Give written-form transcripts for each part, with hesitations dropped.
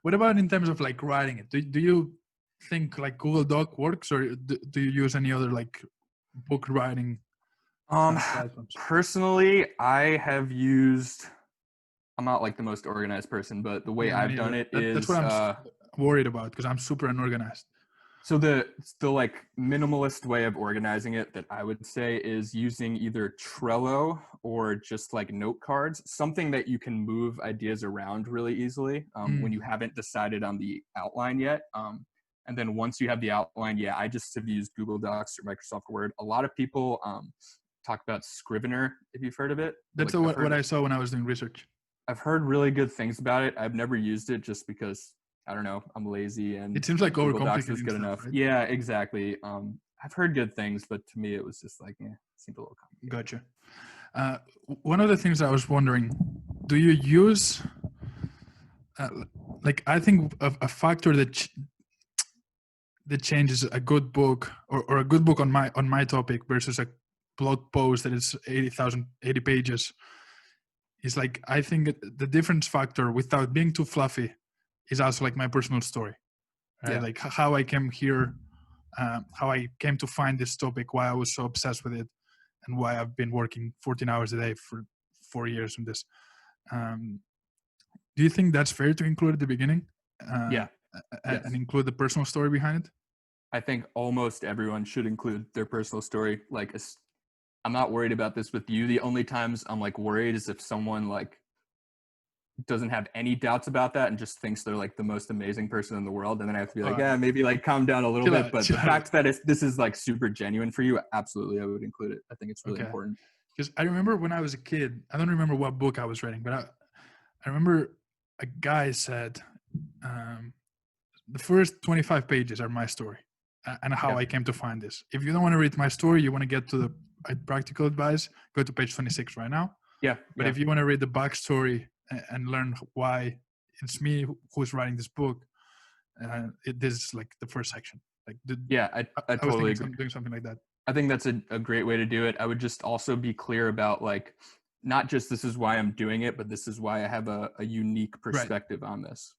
What about in terms of like writing it? Do you think like Google Doc works, or do you use any other like book writing platforms? Personally, I'm not like the most organized person, but the way Yeah, me I've done neither. it That's is, what I'm worried about, because I'm super unorganized. so the like minimalist way of organizing it that I would say is using either Trello or just like note cards, something that you can move ideas around really easily when you haven't decided on the outline yet. And then once you have the outline, I just have used Google Docs or Microsoft Word. A lot of people talk about Scrivener, if you've heard of it. That's Like, what I saw when I was doing research. I've heard really good things about it. I've never used it just because, I don't know, I'm lazy and It seems like Google Docs was overcomplicating good stuff, enough. right? Yeah, exactly. I've heard good things, but to me it was just like, it seemed a little complicated. Gotcha. One of the things I was wondering, do you use, like, I think a factor that changes a good book or a good book on my topic versus a blog post that is 80 pages is like, I think the difference factor, without being too fluffy, is also like my personal story, right? Yeah. Like how I came here, how I came to find this topic, why I was so obsessed with it, and why I've been working 14 hours a day for 4 years on this. Do you think that's fair to include at the beginning? Yes. And include the personal story behind it? I think almost everyone should include their personal story. Like, I'm not worried about this with you. The only times I'm like worried is if someone like doesn't have any doubts about that and just thinks they're like the most amazing person in the world, and then I have to be like, maybe like calm down a little bit. But the fact that this is like super genuine for you, absolutely, I would include it. I think it's really important. Because I remember when I was a kid, I don't remember what book I was reading, but I remember a guy said, the first 25 pages are my story and how I came to find this. If you don't want to read my story, you want to get to the practical advice, go to page 26 right now. But if you want to read the backstory and learn why it's me who's writing this book, this is like the first section. Like, I totally agree. Doing something like that. I think that's a great way to do it. I would just also be clear about like, not just this is why I'm doing it, but this is why I have a unique perspective on this.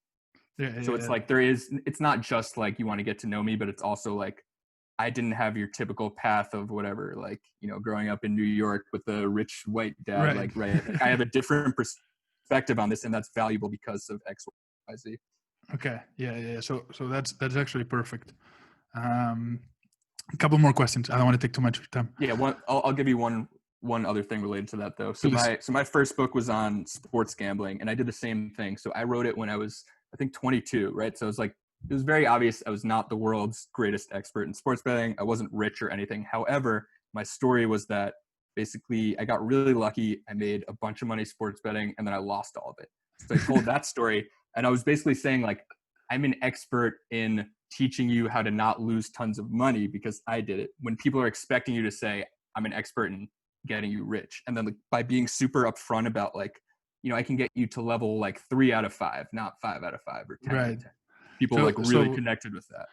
So it's like it's not just like you want to get to know me, but it's also like, I didn't have your typical path of whatever, like, growing up in New York with a rich white dad, like I have a different perspective on this, and that's valuable because of X, Y, Z. Okay. Yeah. So that's actually perfect. A couple more questions. I don't want to take too much of your time. Yeah. I'll give you one other thing related to that though. So my first book was on sports gambling, and I did the same thing. So I wrote it when I was, I think, 22, right? So it was very obvious I was not the world's greatest expert in sports betting. I wasn't rich or anything. However, my story was that basically I got really lucky. I made a bunch of money sports betting, and then I lost all of it. So I told that story, and I was basically saying like, I'm an expert in teaching you how to not lose tons of money because I did it. When people are expecting you to say, I'm an expert in getting you rich. And then like, by being super upfront about like, I can get you to level like 3 out of 5, not 5 out of 5 or 10 out of 10. People really connected with that.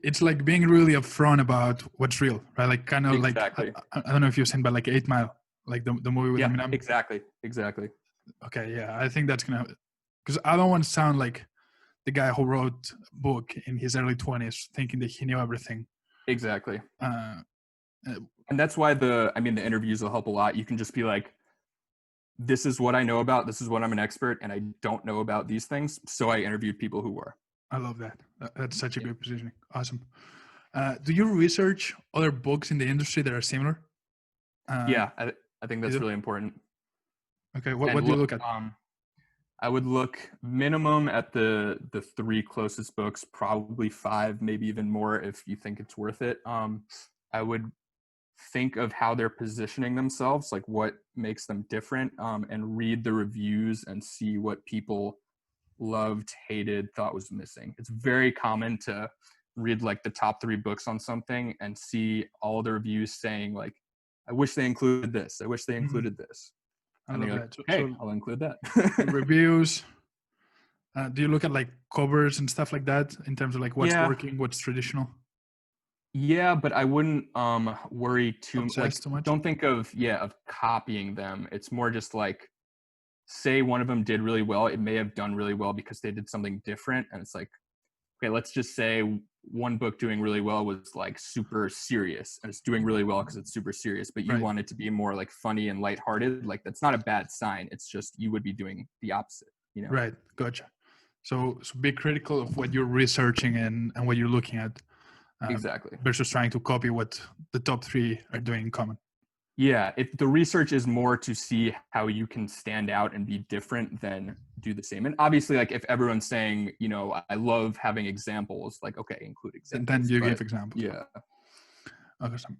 It's like being really upfront about what's real, right? Like kind of exactly. like, I don't know if you've seen, but like 8 Mile, like the movie with Eminem. Exactly. Okay. Yeah. I think that's because I don't want to sound like the guy who wrote a book in his early 20s thinking that he knew everything. Exactly. And that's why the interviews will help a lot. You can just be like, this is what I know about, this is what I'm an expert, and I don't know about these things. So I interviewed people who were. I love that. That's such a great positioning. Awesome. Do you research other books in the industry that are similar? I think that's really important. Okay. What do you look at? I would look minimum at the 3 closest books, probably 5, maybe even more if you think it's worth it. I would think of how they're positioning themselves, like what makes them different, and read the reviews and see what people loved, hated, thought was missing. It's very common to read like the top 3 books on something and see all the reviews saying like, I wish they included this. I wish they included this. I love that. Hey, I'll include that. Reviews. Do you look at like covers and stuff like that in terms of like what's working, what's traditional? Yeah, but I wouldn't worry too much. Too much. Don't think of copying them. It's more just like say one of them did really well, it may have done really well because they did something different. And it's like, okay, let's just say one book doing really well was like super serious, and it's doing really well because it's super serious, but you want it to be more like funny and lighthearted. Like, that's not a bad sign. It's just you would be doing the opposite, you know? Right. Gotcha. So be critical of what you're researching and what you're looking at. Exactly. Versus trying to copy what the top 3 are doing in common. Yeah, if the research is more to see how you can stand out and be different, then do the same. And obviously, like, if everyone's saying, you know, I love having examples, like, okay, include examples. And then you give examples. Yeah. Awesome.